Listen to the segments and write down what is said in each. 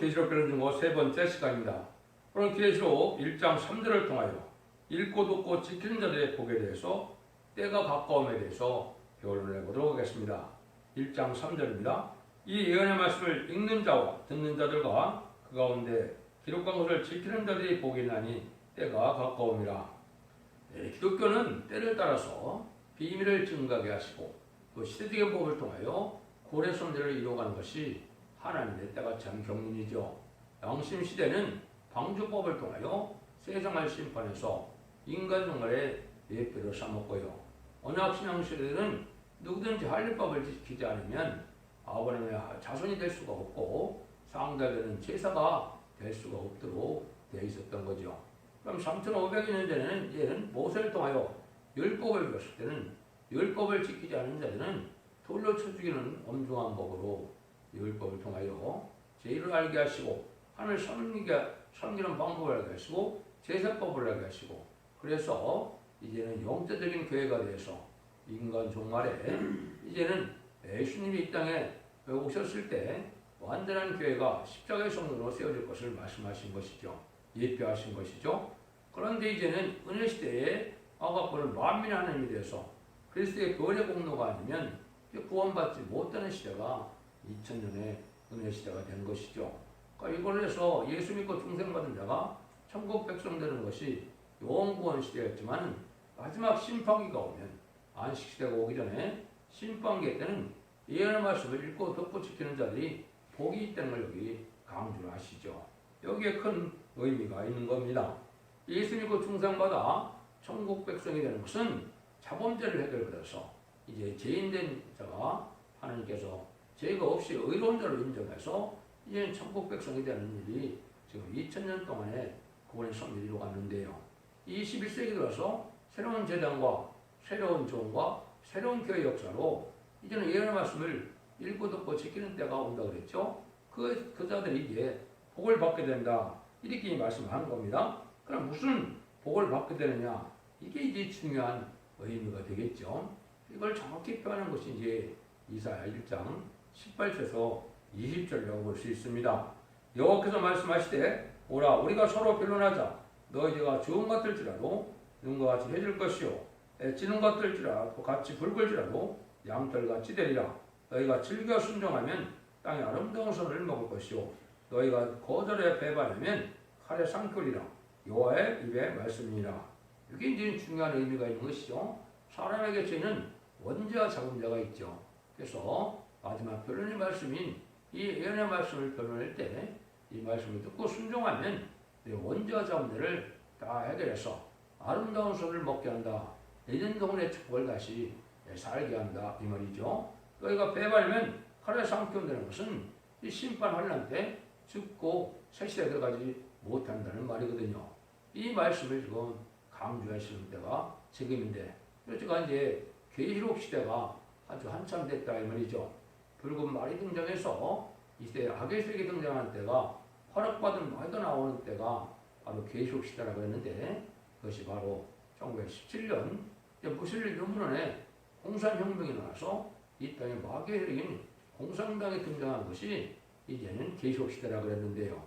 계시록 변론 중고 세 번째 시간입니다. 오늘 계시록 1장 3절을 통하여 읽고 듣고 지키는 자들의 복에 대해서 때가 가까움에 대해서 변론을 해보도록 하겠습니다. 1장 3절입니다. 이 예언의 말씀을 읽는 자와 듣는 자들과 그 가운데 기록한 것을 지키는 자들이 복이 나니 때가 가까움이라. 기독교는 때를 따라서 비밀을 증가하게 하시고 그 시대적인 법을 통하여 고래 섭리를 이루어가는 것이 하나님의 때가 참 경륜이죠. 양심시대는 방주법을 통하여 세상을 심판해서 인간 종말의 예표로 삼았고요. 언약신앙시대는 누구든지 할례법을 지키지 않으면 아브라함의 자손이 될 수가 없고 상대되는 제사가 될 수가 없도록 되어 있었던 거죠. 그럼 3500년 전에는 얘는 모세를 통하여 율법을 배웠을 때는 율법을 지키지 않은 자들은 돌로 쳐 죽이는 엄중한 법으로 율법을 통하여 제의를 알게 하시고 하나님을 섬기는 방법을 알게 하시고 제사법을 알게 하시고 그래서 이제는 영적인 교회가 되어서 인간 종말에 이제는 예수님이 이 땅에 오셨을 때 완전한 교회가 십자가의 성도로 세워질 것을 말씀하신 것이죠. 예표하신 것이죠. 그런데 이제는 은혜 시대에 아가포는 만민의 하나님이 되어서 그리스도의 교회 공로가 아니면 구원받지 못하는 시대가 2000년의 은혜 시대가 된 것이죠. 그러니까 이걸 해서 예수 믿고 중생받은 자가 천국 백성 되는 것이 영구원 시대였지만 마지막 심판기가 오면 안식 시대가 오기 전에 심판기 때는 예언의 말씀을 읽고 듣고 지키는 자들이 복이 있다는 걸 여기 강조를 하시죠. 여기에 큰 의미가 있는 겁니다. 예수 믿고 중생받아 천국 백성이 되는 것은 자범죄를 해결받아서 이제 죄인된 자가 하나님께서 죄가 없이 의로운 자로 인정해서 이제 천국 백성이 되는 일이 지금 2000년 동안에 구원의 섭리를 이루어갔는데요. 21세기 들어서 새로운 재단과 새로운 종과 새로운 교회 역사로 이제는 예언의 말씀을 읽고 듣고 지키는 때가 온다 그랬죠. 그 자들이 이제 복을 받게 된다. 이렇게 말씀하는 겁니다. 그럼 무슨 복을 받게 되느냐? 이게 이제 중요한 의미가 되겠죠. 이걸 정확히 표현하는 것이 이제 이사야 1장 18절에서 20절이라고 볼 수 있습니다. 여호와께서 말씀하시되 오라 우리가 서로 변론하자. 너희가 좋은 것들지라도 눈과 같이 해질 것이요 애찌는 것들지라도 같이 붉을지라도 양털같이 되리라. 너희가 즐겨 순종하면 땅의 아름다운 선을 먹을 것이요 너희가 거절해 배반하면 칼에 상끌리라. 여호와의 입의 말씀이니라. 이게 이제 중요한 의미가 있는 것이죠. 사람에게 죄는 원죄와 자금죄가 있죠. 그래서 마지막 변론의 말씀인 이 예언의 말씀을 변론할 때 이 말씀을 듣고 순종하면 원죄와 자금죄를 다 해결해서 아름다운 선을 먹게 한다. 내년 동안의 축복을 다시 살게 한다. 이 말이죠. 너희가 배반하면 칼에 상견되는 것은 이 심판 환난 때 죽고 새 시대에 들어가지 못한다는 말이거든요. 이 말씀을 지금 강조하시는 때가 지금인데 제가 이제 계시록 시대가 아주 한참 됐다 이 말이죠. 붉은 말이 등장해서 이때 악의 세력이 등장한 때가 허락받은 말도 나오는 때가 바로 계시록 시대라고 했는데 그것이 바로 1917년 무슬림 유문원에 공산혁명이 나와서 이 땅에 마귀의 세력인 공산당이 등장한 것이 이제는 계시록 시대라고 했는데요.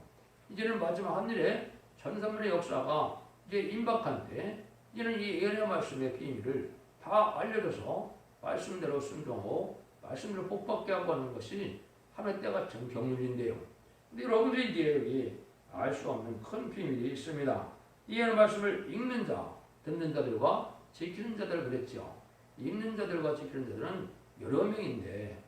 이제는 마지막 한일에 전산문의 역사가 이제 임박한 때 이제는 이 예언의 말씀의 비밀을 다 알려줘서 말씀대로 순종하고 말씀대로 복받게 하고 하는 것이 하나의 때가 참 경륜인데요. 근데 여러분들이 이제 여기 알 수 없는 큰 비밀이 있습니다. 이 예언의 말씀을 읽는 자, 듣는 자들과 지키는 자들 그랬죠. 읽는 자들과 지키는 자들은 여러 명인데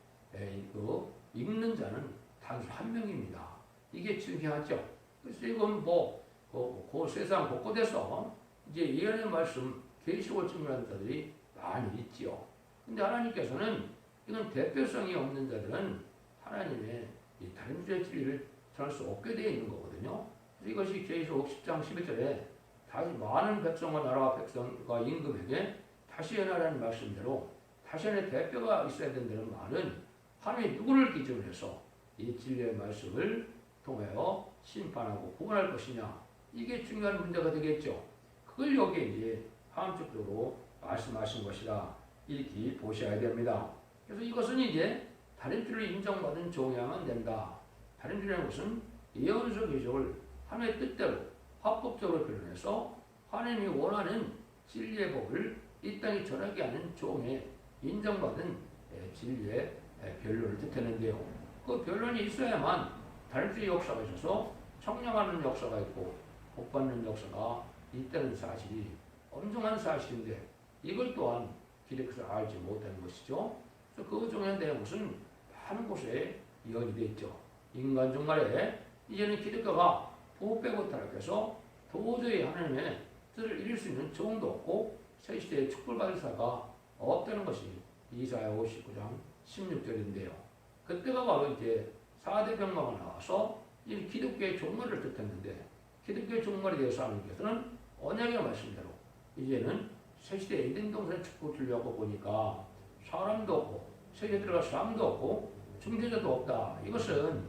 그 읽는 자는 단순 한 명입니다. 이게 중요하죠. 그래서 이건 그 세상 곳곳에서 이제 예언의 말씀 계시록을 증거하는 자들이 많이 있지요. 근데 하나님께서는 이건 대표성이 없는 자들은 하나님의 이 다른 주의 진리를 전할 수 없게 되어 있는 거거든요. 그래서 이것이 계시록 10장 11절에 다시 많은 백성과 나라와 백성과 임금에게 다시 연하라는 말씀대로 다시 하나의 대표가 있어야 된다는 말은 하나님이 누구를 기준으로 해서 이 진리의 말씀을 통하여 심판하고 구원할 것이냐 이게 중요한 문제가 되겠죠. 그걸 여기에 이제 함축적으로 말씀하신 것이다 이렇게 보셔야 됩니다. 그래서 이것은 이제 다른 주를 인정받은 종양은 된다. 다른 주라는 것은 예언서 계시록을 하나님의 뜻대로 합법적으로 변론해서 하나님이 원하는 진리의 법을 이 땅에 전하게 하는 종의 인정받은 진리의 변론을 뜻했는데요. 그 변론이 있어야만 단수의 역사가 있어서 청량하는 역사가 있고 복받는 역사가 있다는 사실이 엄중한 사실인데 이걸 또한 기독교에서 알지 못하는 것이죠. 그래서 그 중에 대한 것은 많은 곳에 예언이 되어 있죠. 인간 종말에 이제는 기독교가 부패 빼고 타락해서 도저히 하나님의 뜻을 이룰 수 있는 종도 없고 새 시대에 축복받을 사가 없다는 것이 이사야 59장 16절인데요. 그때가 바로 이제 4대 병마가 나와서 이 기독교의 종말을 뜻했는데 기독교의 종말에 대해서 하나님께서는 언약의 말씀대로 이제는 새 시대 에덴 동산의 축복을 주려고 보니까 사람도 없고 세계에 들어갈 사람도 없고 중재자도 없다. 이것은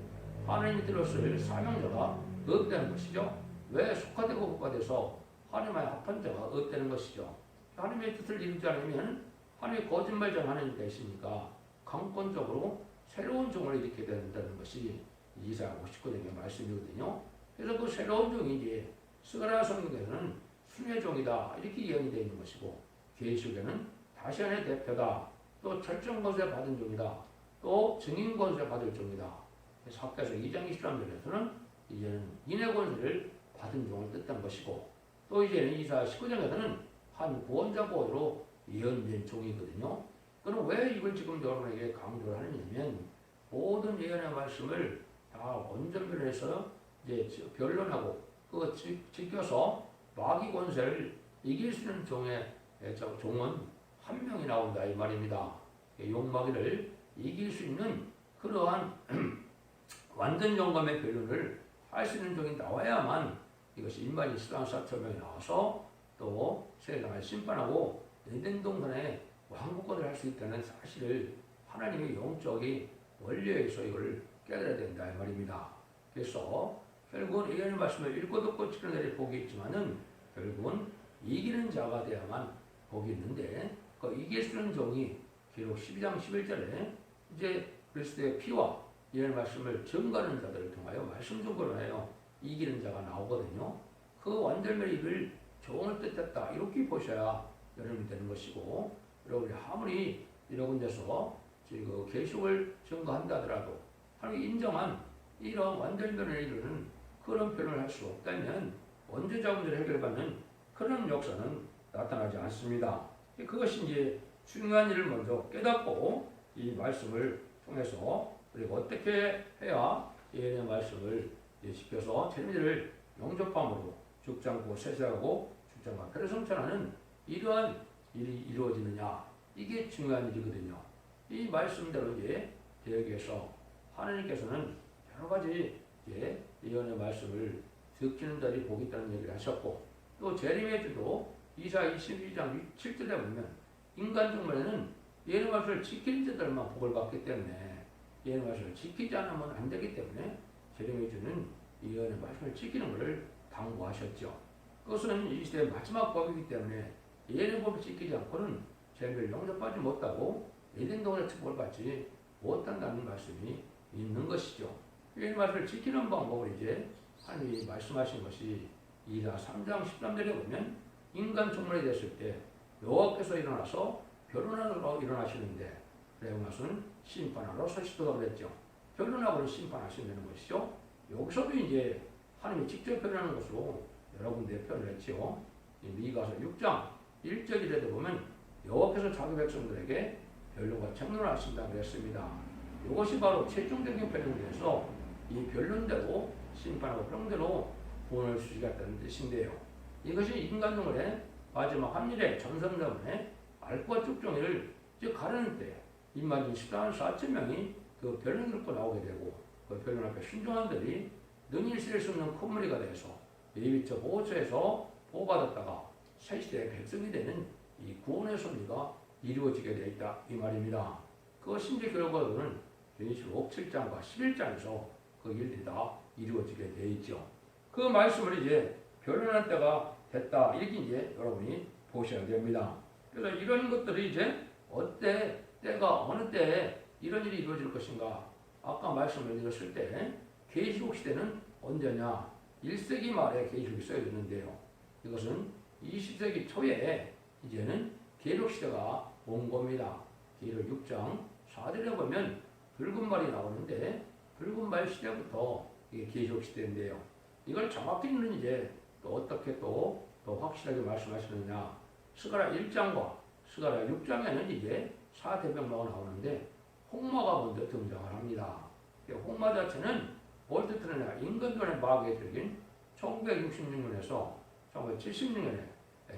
하나님이 들었을 사명자가 없다는 것이죠. 왜 속화되고 복화돼서 하나님의 합한 자가 없다는 것이죠. 하나님의 뜻을 이루지 않으면 하나님의 거짓말장 하나님이 있으니까 강권적으로 새로운 종을 일으켜야 된다는 것이 이사야 59장의 말씀이거든요. 그래서 그 새로운 종이 이제 스가랴 성경에서는 순회 종이다 이렇게 예언이 되어 있는 것이고 계시록에는 다시 하나의 대표다 또 철저한 권세 받은 종이다 또 증인 권세 받을 종이다. 사께서 2장 23절에서는 이제는 인의 권세를 받은 종을 뜻한 것이고 또 이제는 이사야 19장에서는 한 구원자 보호로 예언된 종이거든요. 그럼 왜 이걸 지금 여러분에게 강조를 하느냐면 모든 예언의 말씀을 다 원전변해서 이제 변론하고 그거 지켜서 마귀 권세를 이길 수 있는 종은 한 명이 나온다 이 말입니다. 용마귀를 이길 수 있는 그러한 완전 영감의 변론을 할 수 있는 종이 나와야만 이것이 인간이 수단 4천명이 나와서 또 세상을 심판하고 에덴 동산에 왕국권을 할 수 있다는 사실을 하나님의 영적인 원리에서 이걸 깨달아야 된다 이 말입니다. 그래서 결국은 예언의 말씀을 읽고 듣고 지키는 자들이 복이 있지만은 결국은 이기는 자가 돼야만 복이 있는데 그 이길 수 있는 종이 기록 12장 11절에 이제 그리스도의 피와 예언의 말씀을 증거하는 자들을 통하여 말씀 증거를 해요. 이기는 자가 나오거든요. 그 완전히 이를 종을 뜻했다 이렇게 보셔야 여러분이 되는 것이고 여러분이 아무리 여러 군데서 지금 계시록을 증거한다 하더라도 하나님이 인정한 이런 완전 변화를 이루는 그런 변화를 할 수 없다면 원죄자 문제를 해결받는 그런 역사는 나타나지 않습니다. 그것이 이제 중요한 일을 먼저 깨닫고 이 말씀을 통해서 우리가 어떻게 해야 예언의 말씀을 지켜서 재미를 영접함으로 죽지 않고 세세하고 죽지 않고 표를 성천하는 이러한 일이 이루어지느냐 이게 중요한 일이거든요. 이 말씀대로 이제 대역에서 하나님께서는 여러 가지 예언의 말씀을 듣기는 자들이 복이 있다는 얘기를 하셨고 또 제레미야도 이사야 22장 7절에 보면 인간 종말에는 예언의 말씀을 지키는 자들만 복을 받기 때문에 예언의 말씀을 지키지 않으면 안 되기 때문에 제레미야는 예언의 말씀을 지키는 것을 당부하셨죠. 그것은 이 시대의 마지막 법이기 때문에 예언의 법을 지키지 않고는 죄를 용서받지 못하고 에덴 동산의 축복을 받지 못한다는 말씀이 있는 것이죠. 이 말씀을 지키는 방법을 이제 하나님이 말씀하신 것이 이사 3장 13절에 보면 인간 종말이 됐을 때 여호와께서 일어나서 변론하러 일어나시는데 그리고 나서는 심판하러 서시도다 그랬죠. 변론하고는 심판하시는 것이죠. 여기서도 이제 하나님이 직접 변하는 것으로 여러 군데 표현을 했죠. 미가서 6장 1절에도 보면 여호와께서 자기 백성들에게 변론과 책론을 하신다 그랬습니다. 이것이 바로 최종적인 변론에서 이 변론대로 심판하고 평대로 구원을 주시겠다는 뜻인데요. 이것이 인간종의 마지막 한일의 전선자문의 알과 쭉종이를 가르는 때 입맞은 14만 4천 명이 그 변론을 듣고 나오게 되고 그 변론 앞에 순종한 들이 능히 실을 수 없는 큰 무리가 돼서 예비처 보호처에서 보호받았다가 새시대의 백성이 되는 이 구원의 섭리가 이루어지게 되어 있다 이 말입니다. 그 심지 결과로는 계시록 7장과 11장에서 그 일들이 다 이루어지게 되어 있죠. 그 말씀을 이제 변론할 때가 됐다 이렇게 이제 여러분이 보셔야 됩니다. 그래서 이런 것들이 이제 어때 때가 어느 때에 이런 일이 이루어질 것인가 아까 말씀을 드렸을 때 계시록 시대는 언제냐? 1세기 말에 계시록이 써있는데요. 이것은 20세기 초에 이제는 계시록시대가 온 겁니다. 계시록 6장 4절에 보면 붉은 말이 나오는데 붉은 말 시대부터 이게 계시록시대인데요. 이걸 정확히는 이제 또 어떻게 또 확실하게 말씀하시느냐? 스가랴 1장과 스가랴 6장에는 이제 사대병마가 나오는데 홍마가 먼저 등장을 합니다. 홍마 자체는 볼트트론이나 인간전의 마귀에 들긴 1966년에서 1976년에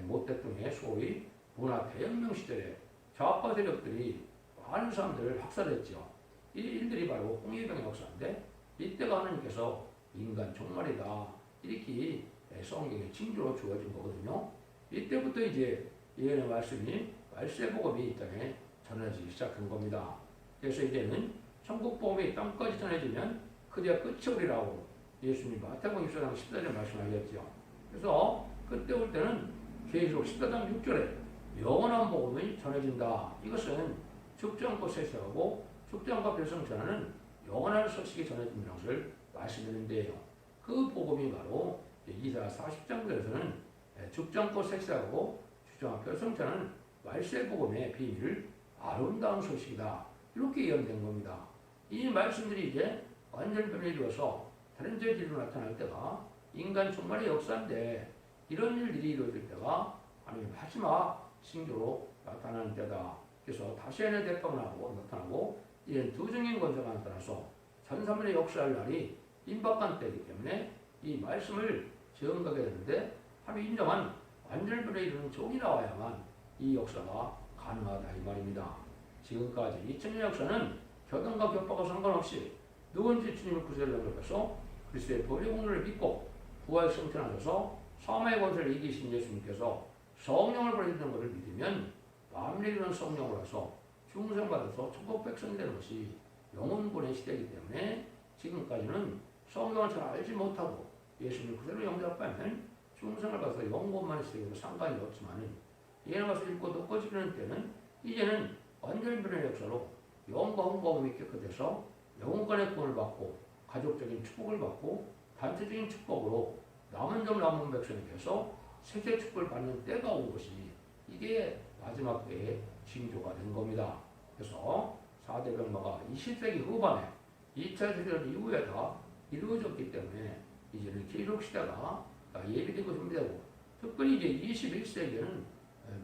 모 대통령의 소위 문화 대혁명 시절에 좌파 세력들이 많은 사람들을 학살했죠. 이 일들이 바로 홍위병의 역사인데 이때가 하나님께서 인간 종말이다 이렇게 성경에 징조로 주어진 거거든요. 이때부터 이제 예언의 말씀이 말세복음이 이 땅에 전해지기 시작한 겁니다. 그래서 이제는 천국복음이 땅까지 전해지면 그대가 끝이 오리라고 예수님 마태복음 24장 14절에 말씀하셨죠. 그래서 그때 올 때는 계시록 14장 6절에 영원한 복음이 전해진다. 이것은 죽지 않고 세세하고 죽지 않고 별성 전하는 영원한 소식이 전해진다는 것을 말씀드리는데요. 그 복음이 바로 이사야 40장에서는 죽지 않고 세세하고 죽지 않고 별성 전하는 말세 복음의 비밀을 아름다운 소식이다. 이렇게 예언된 겁니다. 이 말씀들이 이제 완전 변화를 이루어서 다른 죄질로 나타날 때가 인간 종말의 역사인데 이런 일들이 이루어질 때가 하나님 마지막 징조로 나타나는 때다. 그래서 다시의 대빵을 나타나고 이런 두 증인 권세가 나타나서 전사문의 역사할 날이 임박한 때이기 때문에 이 말씀을 증거하게 되는데 하나님 인정한 완전 변화를 이루는 종이 나와야만 이 역사가 가능하다 이 말입니다. 지금까지 2000년 역사는 교단과 격파가 상관없이 누군지 주님을 구세를 연결해서 그리스도의 보혈의 공로를 믿고 부활 승천하셔서 사망의 권세를 이기신 예수님께서 성령을 보내주는 것을 믿으면 만민에 이르는 성령을 와서 중생받아서 천국 백성이 되는 것이 영혼군의 시대이기 때문에 지금까지는 성령을 잘 알지 못하고 예수님을 그대로 영접하면 중생을 받아서 영혼만의 시대에도 상관이 없지만은 예나 가서 읽고 듣고 지키는 때는 이제는 완전 변화의 역사로 영과 혼과음이 깨끗해서 영혼간의 구원을 받고 가족적인 축복을 받고 단체적인 축복으로 남은 점 남은 백성이 돼서 세계 축복을 받는 때가 온 것이 이게 마지막 때의 징조가 된 겁니다. 그래서 4대 병마가 20세기 후반에 2차 세계대전 이후에 다 이루어졌기 때문에 이제는 계시록 시대가 예비되고 준비되고 특별히 이제 21세기에는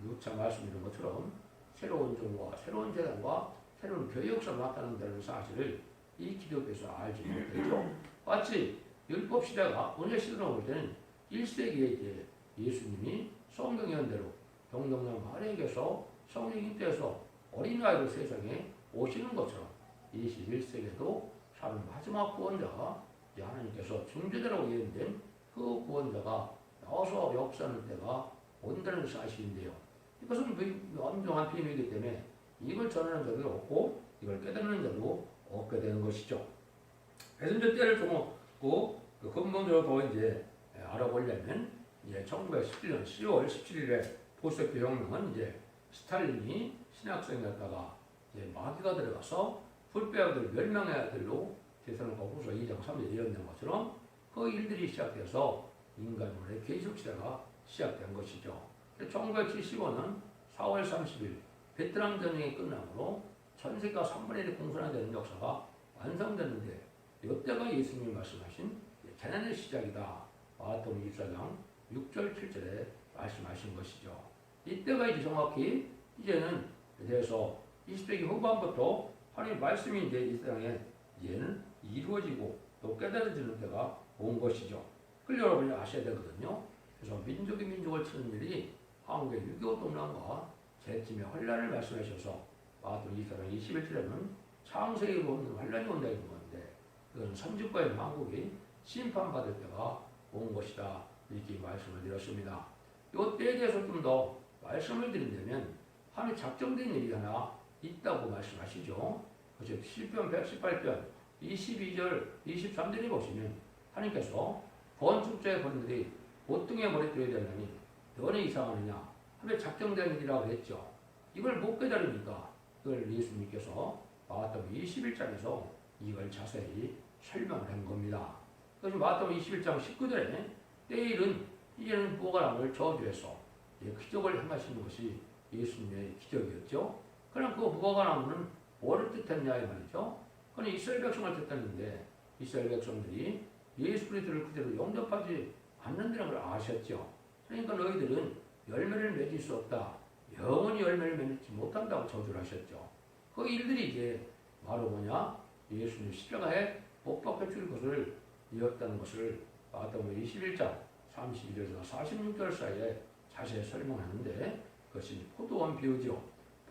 누차 말씀드린 것처럼 새로운 종과 새로운 재단과 새로운 교회 역사가 나타난다는 사실을 이 기독교에서 알지 못했죠. 마치 율법 시대가 언약 시대로 올 때는 1세기에 이제 예수님이 성경 예언대로 동정녀 마리아에게서 성령 잉태해서 어린아이로 세상에 오시는 것처럼 21세기에도 참 마지막 구원자가 하나님께서 중재자라고 예언된 그 구원자가 나와서 역사하는 때가 온다는 사실인데요. 이것은 엄중한 비밀이기 때문에 이걸 전하는 자도 없고 이걸 깨닫는 자도 없게 되는 것이죠. 그래서 이제 때를 두고 근본적으로 더 이제 알아보려면 이제 1917년 10월 17일에 보수혁명 혁명은 이제 스탈린이 신학생이었다가 이제 마귀가 들어가서 풀빼아들 멸망의 아들로 대선과 후서 2장 3절 예언된 것처럼 그 일들이 시작돼서 인간의 계시록 시대가 시작된 것이죠. 1975년 4월 30일 베트남 전쟁이 끝나므로 전 세계가 3분의 1이 공산화되는 역사가 완성됐는데 이때가 예수님이 말씀하신 재난의 시작이다. 마태복음 24장 6절 7절에 말씀하신 것이죠. 이때가 이제 정확히 이제는 그래서 20세기 후반부터 하나님의 말씀이 이제 이 세상에 이제는 이루어지고 또 깨달아지는 때가 온 것이죠. 그걸 여러분이 아셔야 되거든요. 그래서 민족이 민족을 치는 일이 한국의 6.25 동란과 재침의 환란을 말씀하셔서 마태복음 24장 21절에는 창세기로 오는 환란이 온다 이런 건데 그건 선지과의 한국이 심판받을 때가 온 것이다 이렇게 말씀을 드렸습니다. 이 때에 대해서 좀 더 말씀을 드린다면 하나님 작정된 일이 하나 있다고 말씀하시죠. 그래서 시편 118편 22절 23절에 보시면 하나님께서 건축자의 번들이 보통의 머리 들어야 되느니 너네 이상하느냐 하며 작정된 일이라고 했죠. 이걸 못 깨달으니까 그걸 예수님께서 마태복음 21장에서 이걸 자세히 설명을 한 겁니다. 그것이 마태복음 21장 19절에 때일은 이제는 무화과 나무를 저주해서 기적을 행하시는 것이 예수님의 기적이었죠. 그럼 그 무화과 나무는 뭐를 뜻했냐 이 말이죠. 그건 이스라엘 백성을 뜻했는데 이스라엘 백성들이 예수 그리스도를 그대로 영접하지 않는다는 걸 아셨죠. 그러니까 너희들은 열매를 맺을 수 없다. 영원히 열매를 맺지 못한다고 저주를 하셨죠. 그 일들이 이제 바로 뭐냐? 예수님 십자가에 못 박혀 죽을 것을 이었다는 것을 마태복음 21장 31절에서 46절 사이에 자세히 설명하는데 그것이 포도원 비유죠.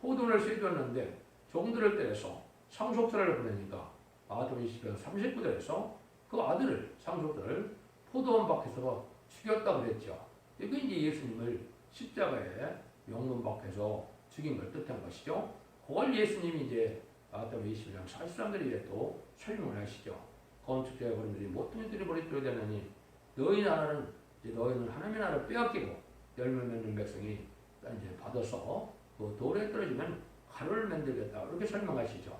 포도를 쇠줬는데 종들을 때려서 상속자를 보내니까 마태복음 20장 39절에서 그 아들을 상속자를 포도원 밖에서 죽였다 그랬죠. 이게 이제 예수님을 십자가에 용문 밖에서 죽인 걸 뜻한 것이죠. 그걸 예수님이 이제 마태복음 20장 43절에 또 설명을 하시죠. 건축자의 어른들이 모퉁이들이 머리띠로 되느니 너희 나라는 이제 너희는 하나님의 나라를 빼앗기고 열매 맺는 백성이 이제 받아서 그 돌에 떨어지면 가루를 만들겠다 이렇게 설명하시죠.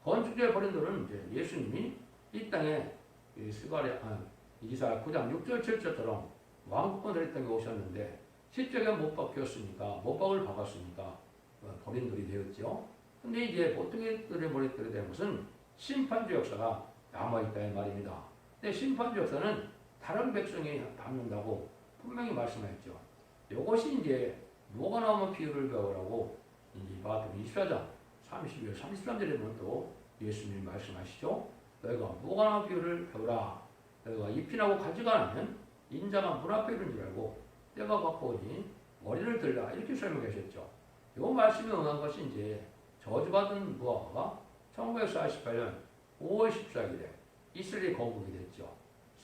건축자의 어른들은 이제 예수님이 이 땅에 이사야 9장 6절 7절처럼 왕국권을 이 땅에 오셨는데 십자가에 못 박혔으니까 못 박을 박았으니까 버린돌이 되었죠. 근데 이제 모퉁이들의 머리띠로 된 것은 심판주 역사가 남아있다 이 말입니다. 근데 심판주 역사는 다른 백성이 받는다고 분명히 말씀하셨죠. 이것이 이제 뭐가 나오면 비유를 배우라고 이제 마태복음 24장 32절 33절에 보면 또 예수님이 말씀하시죠. 너희가 뭐가 나오면 비유를 배우라. 너희가 잎이나고 가지가 않으면 인자가 문 앞에 있는 줄 알고 때가 가까우니 머리를 들라 이렇게 설명하셨죠. 이 말씀에 응한 것이 이제 저주받은 무화과가 1948년 5월 14일에 이스라엘이 건국이 됐죠.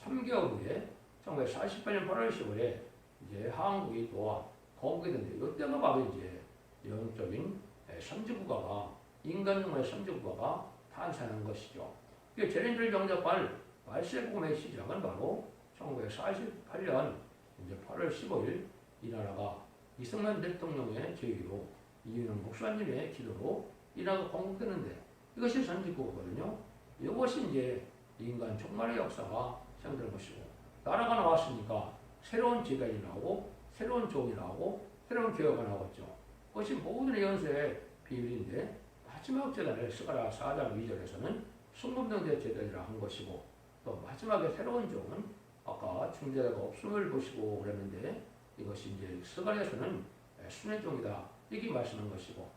3개월 후에 1948년 8월 15일에 이제 한국이 또한 건국이 됐는데 이때가 바로 이제 영적인 선지국가가 인간용의 선지국가가 탄생한 것이죠. 재림을 영접할 말세복음의 시작은 바로 1948년 이제 8월 15일 이 나라가 이승만 대통령의 제의로 이윤영 목사님의 기도로 이 나라가 건국되는데 이것이 선지국이거든요. 이것이 이제 인간 종말의 역사가 시작되는 것이고 나라가 나왔으니까 새로운 제도이 나오고 새로운 종이 나오고 새로운 교회가 나왔죠. 그것이 모든 연세의 비밀인데 마지막 제단을 스가랴 4장 2절에서는 순금정제 제단이라 한 것이고 또 마지막에 새로운 종은 아까 중재자가 없음을 보시고 그랬는데 이것이 이제 스가랴에서는 순의 종이다 이렇게 말씀한 것이고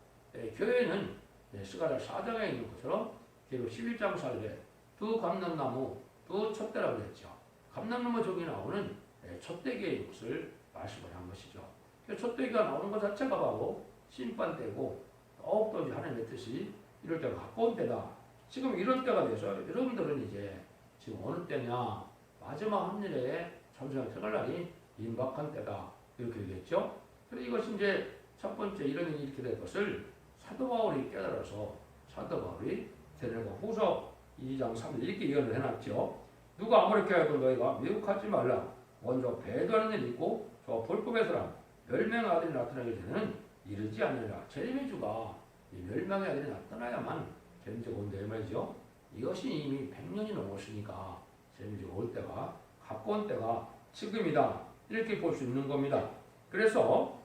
교회는 스가랴 4장에 있는 것처럼 계로 11장 4절에 두 감람나무 두 촛대라고 했죠. 감람나무 종이 나오는 촛대기의 것을 말씀을 한 것이죠. 촛대기가 나오는 것 자체가 바로 심판대고 더욱더 하나님의 뜻이 이럴 때가 가까운 때다. 지금 이런 때가 돼서 여러분들은 이제 지금 어느 때냐 마지막 한일의 참수형 생활날이 임박한 때다 이렇게 되겠죠. 그래서 이것이 이제 첫 번째 이런 일이 이렇게 될 것을 사도 바울이 깨달아서 사도 바울이 데살로니가 후서 2장 3절 이렇게 예언을 해놨죠. 누가 아무렇게 하여도 너희가 미혹하지 말라. 먼저 배도하는 일이 있고 저 불법의 사람 멸망의 아들이 나타나게 되는 이르지 않으리라. 재림의 주가 이 멸망의 아들이 나타나야만 재림주가 온다 이 말이죠. 이것이 이미 100년이 넘었으니까 재림주가 올 때가 가까운 때가 지금이다 이렇게 볼 수 있는 겁니다. 그래서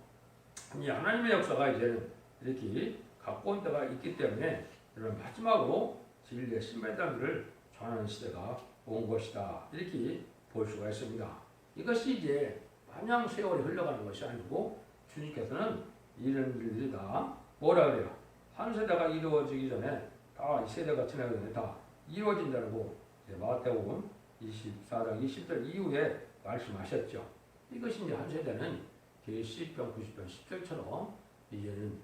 이 하나님의 역사가 이제는 이렇게 가까운 때가 있기 때문에 이런 마지막으로 진리의 신발단들을 전하는 시대가 온 것이다 이렇게 볼 수가 있습니다. 이것이 이제 마냥 세월이 흘러가는 것이 아니고 주님께서는 이런 일들이 다 뭐라 그래요? 한 세대가 이루어지기 전에 다 이 세대가 지나기 전에 다 이루어진다고 마태복음 24장 20절 이후에 말씀하셨죠. 이것이 이제 한 세대는 개10편 90편 10절처럼 이제는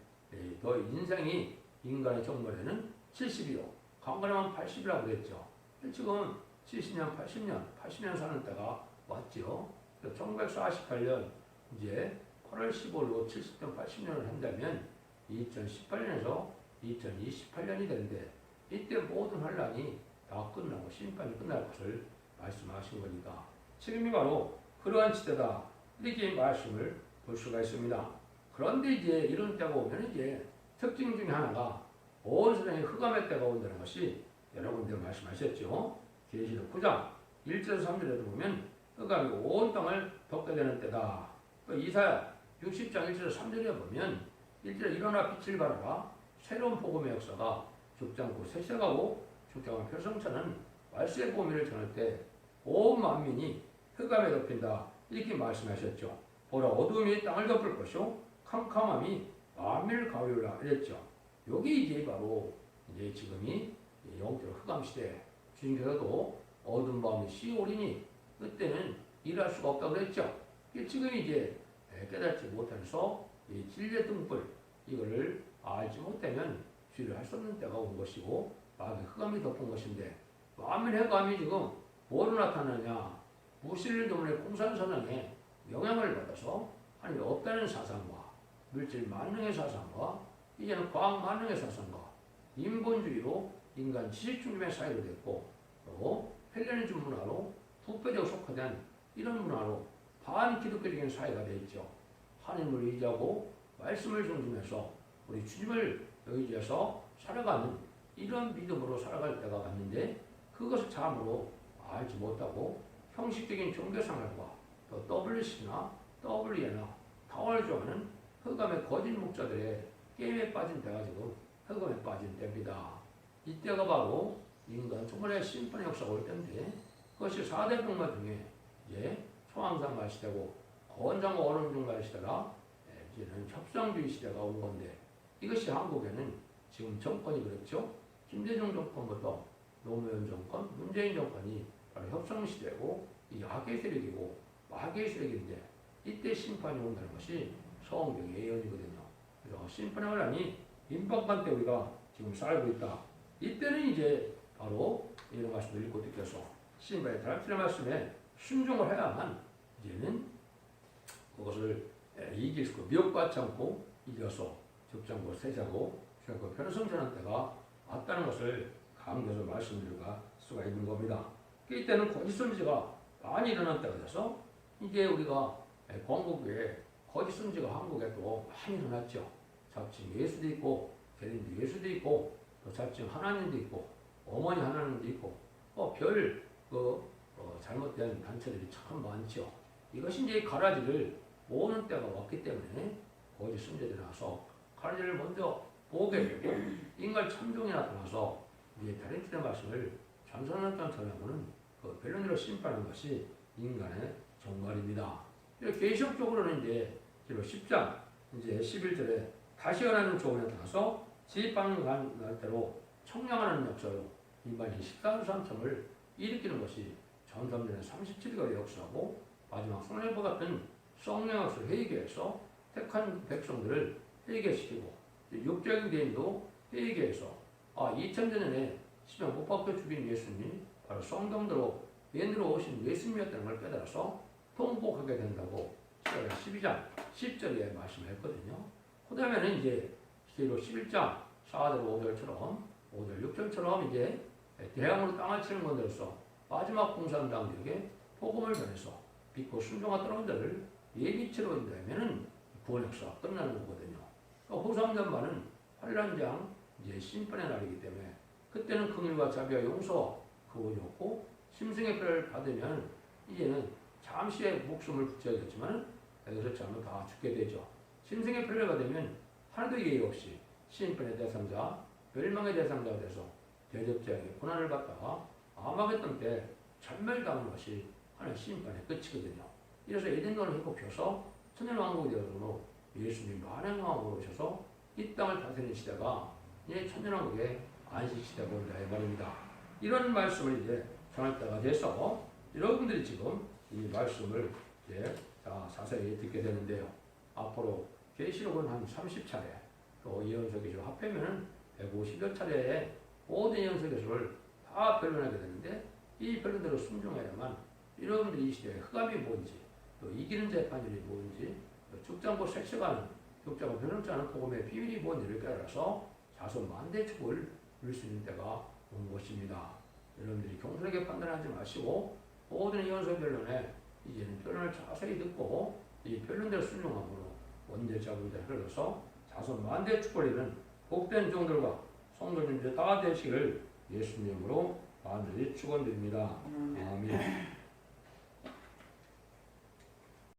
너 인생이 인간의 정말에는 70이요 강건하면 80이라고 그랬죠. 지금 70년 80년 사는 때가 왔죠. 1948년 이제 8월 15일로 70년 80년을 한다면 2018년에서 2028년이 되는데 이때 모든 환란이 다 끝나고 심판이 끝날 것을 말씀하신 거니까 지금이 바로 그러한 시대다 이렇게 말씀을 볼 수가 있습니다. 그런데 이제 이런 때가 오면 이제 특징 중에 하나가 온 세상에 흑암의 때가 온다는 것이 여러분들 말씀하셨죠. 계시록 9장 1절 3절에도 보면 흑암이 온 땅을 덮게 되는 때다. 또 이사야 60장 1절 3절에 보면 1절에 일어나 빛을 발하라 새로운 복음의 역사가 죽지 않고 쇠쇠가고 죽지 않은 표성처는 말세의 복음을 전할 때 온 만민이 흑암에 덮인다. 이렇게 말씀하셨죠. 보라 어두움이 땅을 덮을 것이요 캄캄함이 만민을 가리우라 이랬죠. 여기 이제 바로 이제 지금이 영적 흑암 시대 주님께서도 어두운 밤이 시오리니 그때는 일할 수가 없다고 그랬죠. 지금 이제 깨닫지 못해서 이 진리의 등불 이거를 알지 못하면 주의를 할 수 없는 때가 온 것이고 마귀 흑암이 덮은 것인데 만민의 흑암이 지금 뭐로 나타나냐 무신을 도문의 공산선언에 영향을 받아서 하나님이 없다는 사상과 물질 만능의 사상과 이제는 과학 만능의 사상과 인본주의로 인간 지식중심의 사회로 됐고 또 헬레니즘 문화로 부패적 속화된 이런 문화로 반기독교적인 사회가 되어 있죠. 하나님을 의지하고 말씀을 중심해서 우리 주님을 의지해서 살아가는 이런 믿음으로 살아갈 때가 왔는데 그것을 참으로 알지 못하고 형식적인 종교생활과 또 WC나 WE나 타워를 좋아하는 흑암의 거짓 목자들의 게임에 빠진 때가 지금 흑암에 빠진 때입니다. 이때가 바로 인간 초월의 심판의 역사가 올 때인데 그것이 4대 병마 중에 이제 초항상가 시대고 건장과 얼음중가 시대가 이제는 협상주의 시대가 온 건데 이것이 한국에는 지금 정권이 그렇죠. 김대중 정권부터 노무현 정권, 문재인 정권이 바로 협상시대고 이 악의 세력이고 마귀의 세력인데 이때 심판이 온다는 것이 성경의 예언이거든요. 그래서 심판을 하니 임박한 때 우리가 지금 살고 있다. 이때는 이제 바로 이런 말씀을 읽고 듣겨서 심판의 다락질의 말씀에 순종을 해야만 이제는 그것을 이길 수 있고 미혹받지 않고 이겨서 적장고 세자고 결코 편성전한 때가 왔다는 것을 강조해서 말씀드릴 수가 있는 겁니다. 이때는 거짓 선지가 많이 일어난 때가 돼서 이제 우리가 건국에 거짓 선지가 한국에 또 많이 일어났죠. 자칭 예수도 있고 대림도 예수도 있고 또 자칭 하나님도 있고 어머니 하나님도 있고 잘못된 단체들이 참 많죠. 이것이 이제 가라지를 모으는 때가 왔기 때문에 거짓 선지들이 나서 가라지를 먼저 보게 되고 인간 참종이 나타나서 이제 다른 틀의 말씀을 전선한다는 전하고는 그 변론으로 심판하는 것이 인간의 정말입니다. 계시적으로는 이제 10장 이제 11절에 다시 하나님 조언에 따라서 지방간 날대로 청량하는 역사로 인간이 14주3청을 일으키는 것이 전삼년의 37일의 역사고 마지막 성령과 같은 성령학술 회개해서 택한 백성들을 회개시키고 육적인 대인도 회개해서 2000년에 십자가 못 박혀 죽인 예수님이 바로 성경대로 왼으로 오신 예수님이었다는 걸 깨달아서 통곡하게 된다고 12장 10절에 말씀했거든요. 그 다음에는 이제 11장 4절 5절처럼 5절 6절처럼 이제 대항으로 땅을 치는 것으로서 마지막 공산당들에게 복음을 전해서 믿고 순종한 떨어진자를 예비치로 인도하면은 구원 역사가 끝나는 거거든요. 호상전반은 환란장 이제 심판의 날이기 때문에 그때는 긍휼과 자비와 용서와 그것이 없고 심승의 표를 받으면 이제는 잠시의 목숨을 붙여야겠지만 그렇지 않으면 다 죽게 되죠. 심승의 표를 받으면 하나도 예의 없이 심판의 대상자, 멸망의 대상자가 돼서 대접자에게 고난을 받다가 아마겟돈 때 전멸당하는 것이 하나의 심판의 끝이거든요. 이래서 에덴강을 회복해서 천년왕국이 되어서 예수님 만행왕으로 오셔서 이 땅을 다스리는 시대가 이제 천년왕국의 안식시대가 온다 이 말입니다. 이런 말씀을 이제 전할 때가 돼서 여러분들이 지금 이 말씀을 이제 자세히 듣게 되는데요. 앞으로 계시록은 한 30차례, 또 예언서 계시록 합하면은 150여 차례의 모든 예언서 계시록을 다 변론하게 되는데 이 변론대로 순종해야만 여러분들이 이 시대에 흑암이 뭔지, 또 이기는 재판율이 뭔지, 또 죽장고 색색하는 죽장고 변론치 않은 복음의 비밀이 뭔지를 깨달아서 자손 만대 축복을 누릴 수 있는 때가 온 것입니다. 여러분들이 경솔하게 판단하지 마시고 모든 예언서 변론에 이제는 변론을 자세히 듣고 이 변론대로 순종함으로 원죄 자부자 흘러서 자손 만대 축복을 이루는 복된 종들과 성도님들 다 되시기를 예수님으로 간절히 축원드립니다. 아멘.